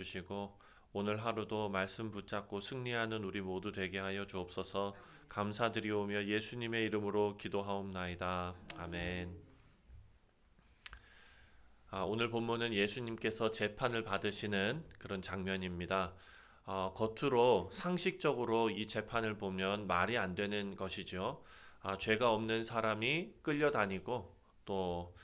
주시고 오늘 하루도 말씀 붙잡고 승리하는 우리 모두 되게 하여 주옵소서. 감사드리오며 예수님의 이름으로 기도하옵나이다. 아멘. 오늘 본문은 예수님께서 재판을 받으시는 그런 장면입니다. 겉으로 상식적으로 이 재판을 보면 말이 안 되는 것이죠. 죄가 없는 사람이 끌려다니고 또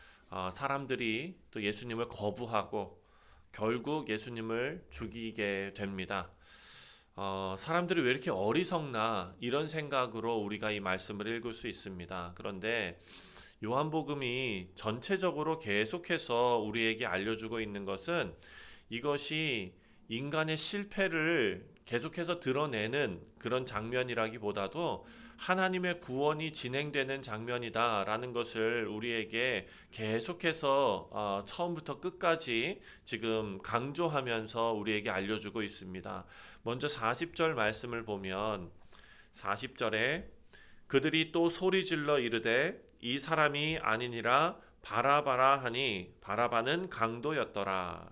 사람들이 또 예수님을 거부하고 결국 예수님을 죽이게 됩니다. 사람들이 왜 이렇게 어리석나 이런 생각으로 우리가 이 말씀을 읽을 수 있습니다. 그런데 요한복음이 전체적으로 계속해서 우리에게 알려주고 있는 것은 이것이 인간의 실패를 계속해서 드러내는 그런 장면이라기보다도 하나님의 구원이 진행되는 장면이다라는 것을 우리에게 계속해서 처음부터 끝까지 지금 강조하면서 우리에게 알려주고 있습니다. 먼저 40절 말씀을 보면 40절에 그들이 또 소리질러 이르되 이 사람이 아니니라 바라바라 하니 바라바는 강도였더라.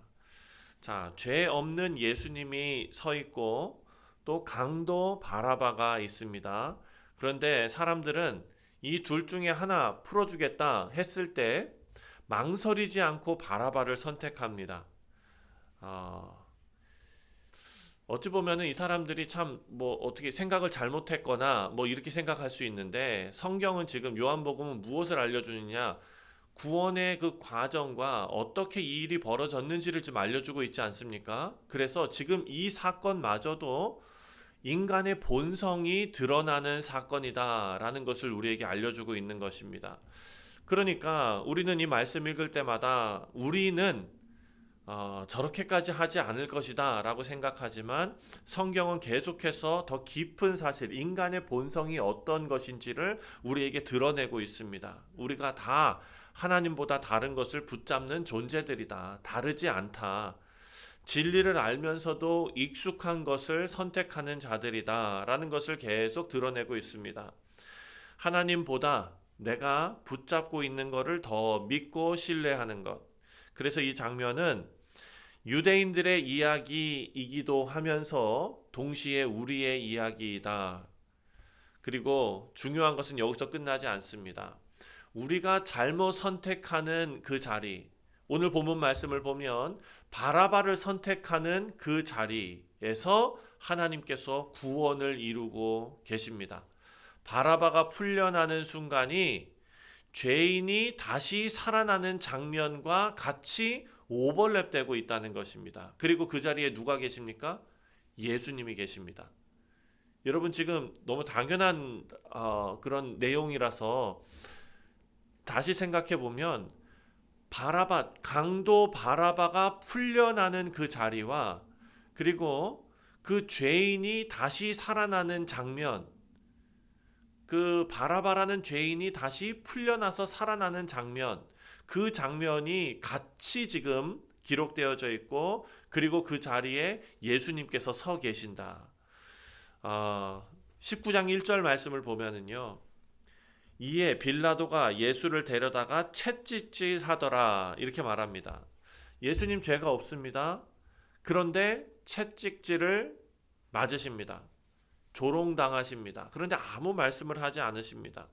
자, 죄 없는 예수님이 서 있고 또 강도 바라바가 있습니다. 그런데 사람들은 이 둘 중에 하나 풀어주겠다 했을 때 망설이지 않고 바라바를 선택합니다. 어, 어찌 보면은 이 사람들이 참 뭐 어떻게 생각을 잘못했거나 뭐 이렇게 생각할 수 있는데 성경은 지금 요한복음은 무엇을 알려주느냐? 구원의 그 과정과 어떻게 이 일이 벌어졌는지를 좀 알려주고 있지 않습니까? 그래서 지금 이 사건마저도 인간의 본성이 드러나는 사건이다라는 것을 우리에게 알려주고 있는 것입니다. 그러니까 우리는 이 말씀 읽을 때마다 우리는 저렇게까지 하지 않을 것이다 라고 생각하지만 성경은 계속해서 더 깊은 사실, 인간의 본성이 어떤 것인지를 우리에게 드러내고 있습니다. 우리가 다 하나님보다 다른 것을 붙잡는 존재들이다. 다르지 않다. 진리를 알면서도 익숙한 것을 선택하는 자들이다 라는 것을 계속 드러내고 있습니다. 하나님보다 내가 붙잡고 있는 것을 더 믿고 신뢰하는 것. 그래서 이 장면은 유대인들의 이야기이기도 하면서 동시에 우리의 이야기이다. 그리고 중요한 것은 여기서 끝나지 않습니다. 우리가 잘못 선택하는 그 자리, 오늘 본문 말씀을 보면 바라바를 선택하는 그 자리에서 하나님께서 구원을 이루고 계십니다. 바라바가 풀려나는 순간이 죄인이 다시 살아나는 장면과 같이 오버랩되고 있다는 것입니다. 그리고 그 자리에 누가 계십니까? 예수님이 계십니다. 여러분 지금 너무 당연한 그런 내용이라서 다시 생각해 보면 강도 바라바가 풀려나는 그 자리와 그리고 그 죄인이 다시 살아나는 장면, 그 바라바라는 죄인이 다시 풀려나서 살아나는 장면, 그 장면이 같이 지금 기록되어져 있고 그리고 그 자리에 예수님께서 서 계신다. 19장 1절 말씀을 보면은요. 이에 빌라도가 예수를 데려다가 채찍질하더라 이렇게 말합니다. 예수님 죄가 없습니다. 그런데 채찍질을 맞으십니다. 조롱당하십니다. 그런데 아무 말씀을 하지 않으십니다.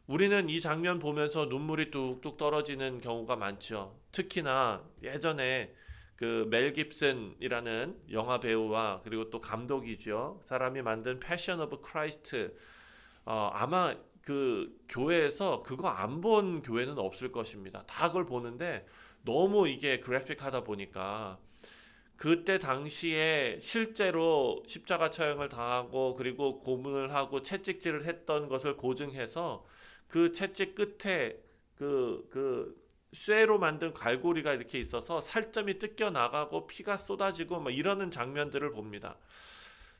우리는 이 장면 보면서 눈물이 뚝뚝 떨어지는 경우가 많죠. 특히나 예전에 그 멜 깁슨이라는 영화 배우와 그리고 또 감독이죠. 사람이 만든 패션 오브 크라이스트. 아마 그 교회에서 그거 안 본 교회는 없을 것입니다. 다 그걸 보는데 너무 이게 그래픽하다 보니까 그때 당시에 실제로 십자가 처형을 당하고 그리고 고문을 하고 채찍질을 했던 것을 고증해서 그 채찍 끝에 그 쇠로 만든 갈고리가 이렇게 있어서 살점이 뜯겨 나가고 피가 쏟아지고 막 이러는 장면들을 봅니다.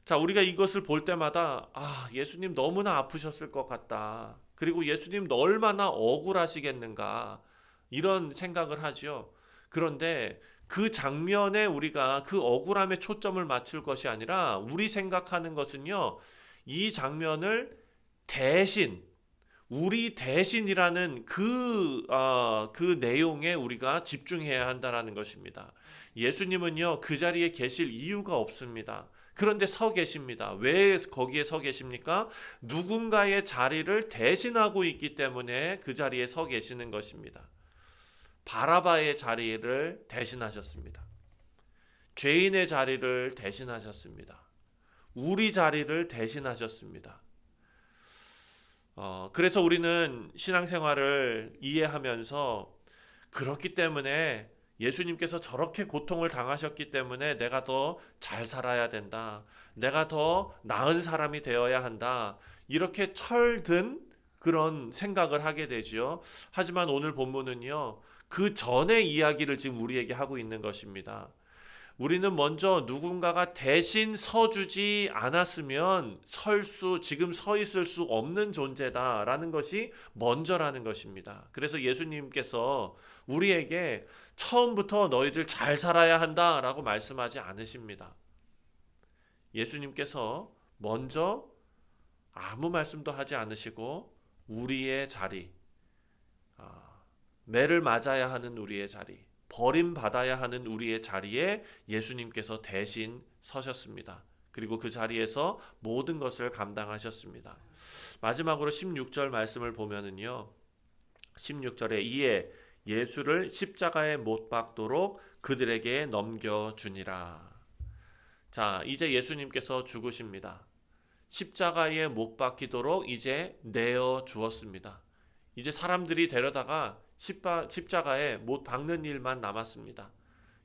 자, 우리가 이것을 볼 때마다 예수님 너무나 아프셨을 것 같다. 그리고 예수님 얼마나 억울하시겠는가 이런 생각을 하지요. 그런데 그 장면에 우리가 그 억울함에 초점을 맞출 것이 아니라 우리 생각하는 것은요. 이 장면을 대신 우리 대신이라는 그 내용에 우리가 집중해야 한다는 것입니다. 예수님은요, 그 자리에 계실 이유가 없습니다. 그런데 서 계십니다. 왜 거기에 서 계십니까? 누군가의 자리를 대신하고 있기 때문에 그 자리에 서 계시는 것입니다. 바라바의 자리를 대신하셨습니다. 죄인의 자리를 대신하셨습니다. 우리 자리를 대신하셨습니다. 그래서 우리는 신앙생활을 이해하면서 그렇기 때문에 예수님께서 저렇게 고통을 당하셨기 때문에 내가 더 잘 살아야 된다. 내가 더 나은 사람이 되어야 한다. 이렇게 철든 그런 생각을 하게 되지요. 하지만 오늘 본문은요, 그 전의 이야기를 지금 우리에게 하고 있는 것입니다. 우리는 먼저 누군가가 대신 서주지 않았으면 지금 서 있을 수 없는 존재다라는 것이 먼저라는 것입니다. 그래서 예수님께서 우리에게 처음부터 너희들 잘 살아야 한다라고 말씀하지 않으십니다. 예수님께서 먼저 아무 말씀도 하지 않으시고 우리의 자리, 매를 맞아야 하는 우리의 자리, 버림받아야 하는 우리의 자리에 예수님께서 대신 서셨습니다. 그리고 그 자리에서 모든 것을 감당하셨습니다. 마지막으로 16절 말씀을 보면은요. 16절에 이에 예수를 십자가에 못 박도록 그들에게 넘겨주니라. 자, 이제 예수님께서 죽으십니다. 십자가에 못 박히도록 이제 내어 주었습니다. 이제 사람들이 데려다가 십자가에 못 박는 일만 남았습니다.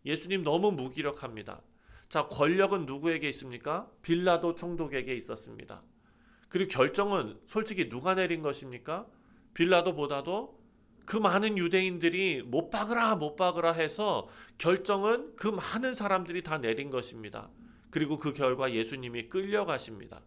예수님 너무 무기력합니다. 자, 권력은 누구에게 있습니까? 빌라도 총독에게 있었습니다. 그리고 결정은 솔직히 누가 내린 것입니까? 빌라도보다도 그 많은 유대인들이 못 박으라 해서 결정은 그 많은 사람들이 다 내린 것입니다. 그리고 그 결과 예수님이 끌려가십니다.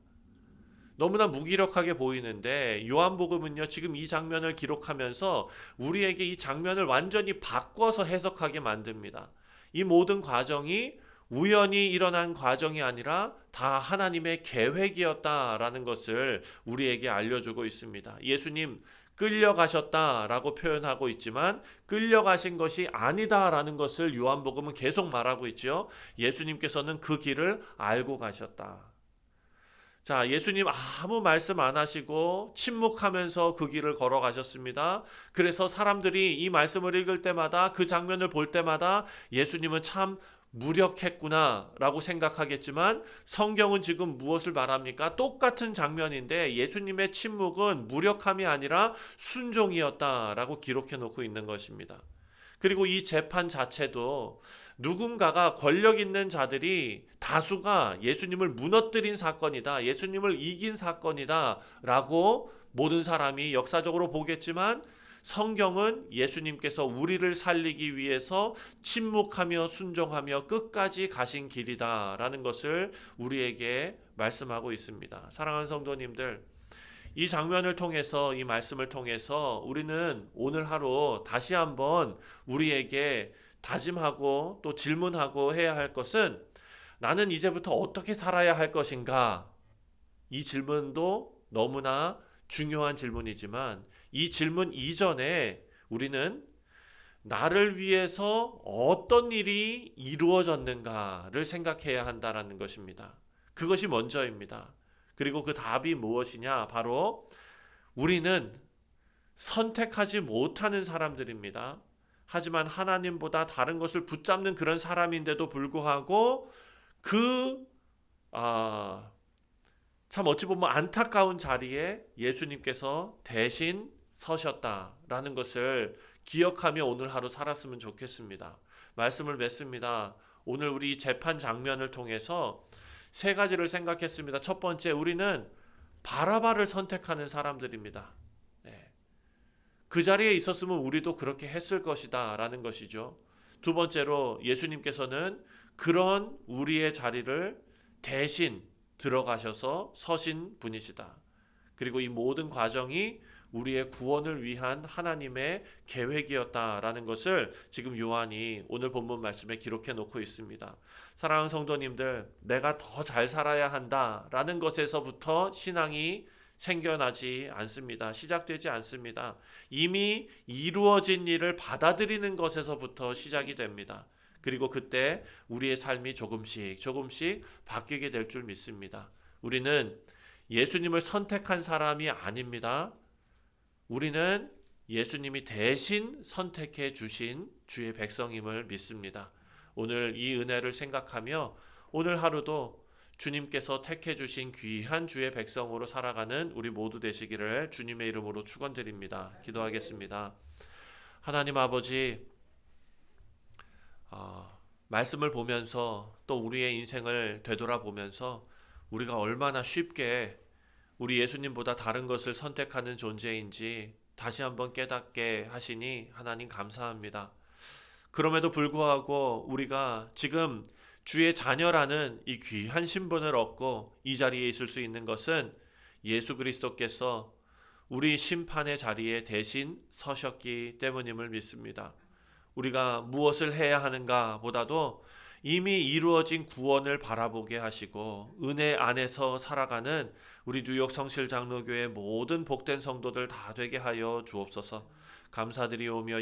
너무나 무기력하게 보이는데 요한복음은요, 지금 이 장면을 기록하면서 우리에게 이 장면을 완전히 바꿔서 해석하게 만듭니다. 이 모든 과정이 우연히 일어난 과정이 아니라 다 하나님의 계획이었다라는 것을 우리에게 알려주고 있습니다. 예수님 끌려가셨다라고 표현하고 있지만 끌려가신 것이 아니다라는 것을 요한복음은 계속 말하고 있죠. 예수님께서는 그 길을 알고 가셨다. 자, 예수님 아무 말씀 안 하시고 침묵하면서 그 길을 걸어가셨습니다. 그래서 사람들이 이 말씀을 읽을 때마다 그 장면을 볼 때마다 예수님은 참 무력했구나 라고 생각하겠지만 성경은 지금 무엇을 말합니까? 똑같은 장면인데 예수님의 침묵은 무력함이 아니라 순종이었다라고 기록해 놓고 있는 것입니다. 그리고 이 재판 자체도 누군가가 권력 있는 자들이 다수가 예수님을 무너뜨린 사건이다, 예수님을 이긴 사건이다 라고 모든 사람이 역사적으로 보겠지만 성경은 예수님께서 우리를 살리기 위해서 침묵하며 순종하며 끝까지 가신 길이다 라는 것을 우리에게 말씀하고 있습니다. 사랑하는 성도님들, 이 장면을 통해서, 이 말씀을 통해서 우리는 오늘 하루 다시 한번 우리에게 다짐하고 또 질문하고 해야 할 것은 나는 이제부터 어떻게 살아야 할 것인가? 이 질문도 너무나 중요한 질문이지만 이 질문 이전에 우리는 나를 위해서 어떤 일이 이루어졌는가를 생각해야 한다는 것입니다. 그것이 먼저입니다. 그리고 그 답이 무엇이냐? 바로 우리는 선택하지 못하는 사람들입니다. 하지만 하나님보다 다른 것을 붙잡는 그런 사람인데도 불구하고 참 어찌 보면 안타까운 자리에 예수님께서 대신 서셨다라는 것을 기억하며 오늘 하루 살았으면 좋겠습니다. 말씀을 맺습니다. 오늘 우리 재판 장면을 통해서 세 가지를 생각했습니다. 첫 번째, 우리는 바라바를 선택하는 사람들입니다. 그 자리에 있었으면 우리도 그렇게 했을 것이다 라는 것이죠. 두 번째로, 예수님께서는 그런 우리의 자리를 대신 들어가셔서 서신 분이시다. 그리고 이 모든 과정이 우리의 구원을 위한 하나님의 계획이었다라는 것을 지금 요한이 오늘 본문 말씀에 기록해 놓고 있습니다. 사랑하는 성도님들, 내가 더 잘 살아야 한다라는 것에서부터 신앙이 생겨나지 않습니다. 시작되지 않습니다. 이미 이루어진 일을 받아들이는 것에서부터 시작이 됩니다. 그리고 그때 우리의 삶이 조금씩 바뀌게 될 줄 믿습니다. 우리는 예수님을 선택한 사람이 아닙니다. 우리는 예수님이 대신 선택해 주신 주의 백성임을 믿습니다. 오늘 이 은혜를 생각하며 오늘 하루도 주님께서 택해 주신 귀한 주의 백성으로 살아가는 우리 모두 되시기를 주님의 이름으로 축원드립니다. 기도하겠습니다. 하나님 아버지, 말씀을 보면서 또 우리의 인생을 되돌아보면서 우리가 얼마나 쉽게 우리 예수님보다 다른 것을 선택하는 존재인지 다시 한번 깨닫게 하시니 하나님 감사합니다. 그럼에도 불구하고 우리가 지금 주의 자녀라는 이 귀한 신분을 얻고 이 자리에 있을 수 있는 것은 예수 그리스도께서 우리 심판의 자리에 대신 서셨기 때문임을 믿습니다. 우리가 무엇을 해야 하는가 보다도 이미 이루어진 구원을 바라보게 하시고 은혜 안에서 살아가는 우리 뉴욕 성실장로교회 모든 복된 성도들 다 되게 하여 주옵소서. 감사드리오며